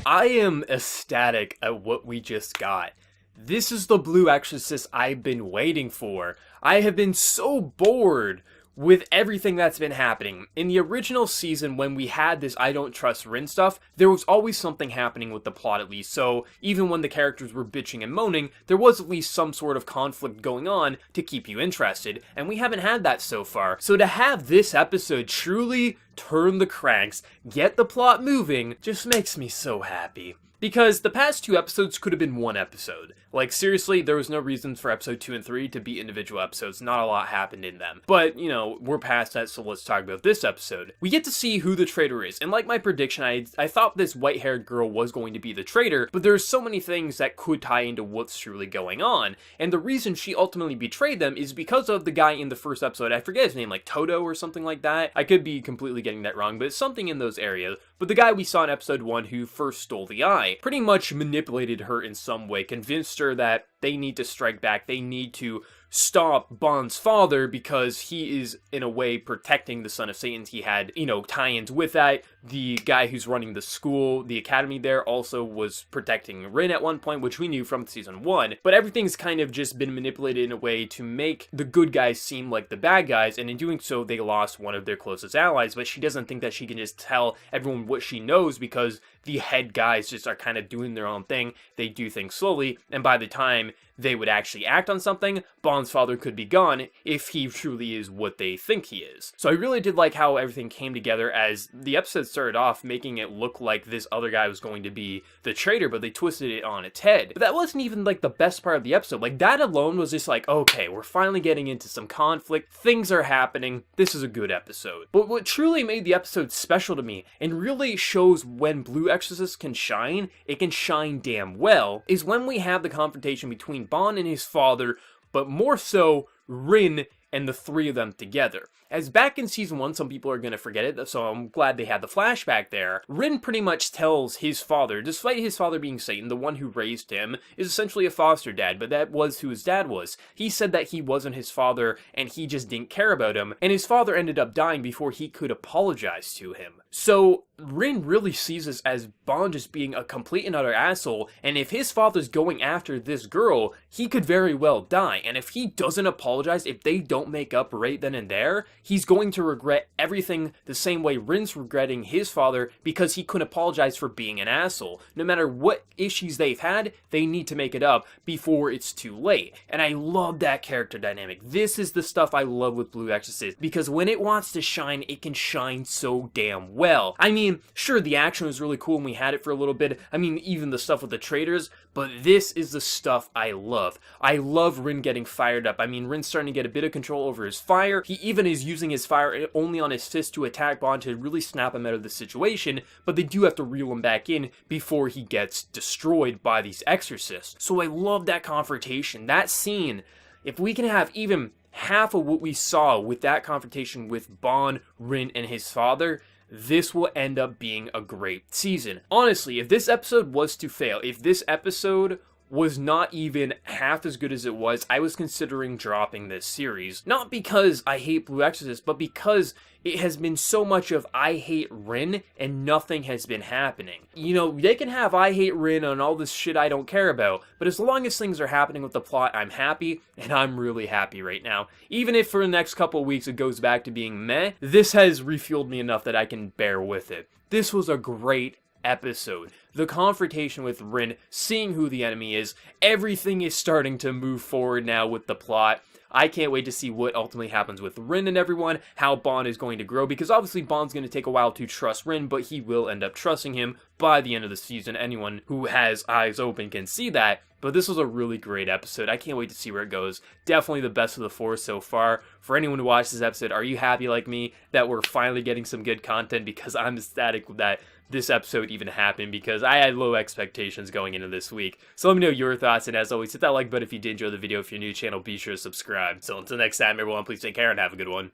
I am ecstatic at what we just got. This is the Blue Exorcist I've been waiting for. I have been so bored with everything that's been happening. In the original season, when we had this I don't trust Rin stuff, there was always something happening with the plot at least, so even when the characters were bitching and moaning, there was at least some sort of conflict going on to keep you interested, and we haven't had that so far. So to have this episode truly turn the cranks, get the plot moving, just makes me so happy. Because the past 2 episodes could have been 1 episode. Like, seriously, there was no reason for episode 2 and 3 to be individual episodes. Not a lot happened in them. But, you know, we're past that, so let's talk about this episode. We get to see who the traitor is. And like my prediction, I thought this white-haired girl was going to be the traitor, but there's so many things that could tie into what's truly going on. And the reason she ultimately betrayed them is because of the guy in the first episode. I forget his name, like Toto or something like that. I could be completely getting that wrong, but it's something in those areas. But the guy we saw in episode 1 who first stole the eye pretty much manipulated her in some way, convinced her that they need to strike back, they need to stop Bond's father because he is, in a way, protecting the son of Satan. He had, you know, tie-ins with that. The guy who's running the school, the academy there, also was protecting Rin at one point, which we knew from season 1. But everything's kind of just been manipulated in a way to make the good guys seem like the bad guys, and in doing so, they lost one of their closest allies, but she doesn't think that she can just tell everyone what she knows because the head guys just are kind of doing their own thing. They do things slowly, and by the time they would actually act on something, Bond's father could be gone if he truly is what they think he is. So I really did like how everything came together as the episode started off making it look like this other guy was going to be the traitor, but they twisted it on its head. But that wasn't even like the best part of the episode. Like that alone was just like, okay, we're finally getting into some conflict, things are happening, this is a good episode. But what truly made the episode special to me, and really shows when Blue Exorcist can shine, it can shine damn well, is when we have the confrontation between Bond and his father, but more so Rin and the 3 of them together. As back in season 1, some people are going to forget it, so I'm glad they had the flashback there. Rin pretty much tells his father, despite his father being Satan, the one who raised him, is essentially a foster dad, but that was who his dad was. He said that he wasn't his father, and he just didn't care about him, and his father ended up dying before he could apologize to him. So Rin really sees this as Bond just being a complete and utter asshole, and if his father's going after this girl, he could very well die, and if he doesn't apologize, if they don't make up right then and there, he's going to regret everything the same way Rin's regretting his father because he couldn't apologize for being an asshole. No matter what issues they've had, they need to make it up before it's too late. And I love that character dynamic. This is the stuff I love with Blue Exorcist, because when it wants to shine, it can shine so damn well. I mean, sure, the action was really cool and we had it for a little bit. I mean, even the stuff with the traitors, but this is the stuff I love. I love Rin getting fired up. I mean, Rin's starting to get a bit of control over his fire. He even is using his fire only on his fist to attack Bond to really snap him out of the situation, but they do have to reel him back in before he gets destroyed by these exorcists. So I love that confrontation, that scene. If we can have even half of what we saw with that confrontation with Bond, Rin, and his father, this will end up being a great season. Honestly, if this episode was to fail, if this episode was not even half as good as it was, I was considering dropping this series. Not because I hate Blue Exorcist, but because it has been so much of I hate Rin and nothing has been happening. You know, they can have I hate Rin and all this shit I don't care about, but as long as things are happening with the plot, I'm happy, and I'm really happy right now. Even if for the next couple of weeks it goes back to being meh, this has refueled me enough that I can bear with it. This was a great episode. The confrontation with Rin, seeing who the enemy is, everything is starting to move forward now with the plot. I can't wait to see what ultimately happens with Rin and everyone, how Bond is going to grow, because obviously Bond's going to take a while to trust Rin, but he will end up trusting him by the end of the season. Anyone who has eyes open can see that. But this was a really great episode. I can't wait to see where it goes. Definitely the best of the 4 so far. For anyone who watched this episode, are you happy like me that we're finally getting some good content? Because I'm ecstatic that this episode even happened, because I had low expectations going into this week. So let me know your thoughts, and as always, hit that like button if you did enjoy the video. If you're new to the channel, be sure to subscribe. So until next time, everyone, please take care and have a good one.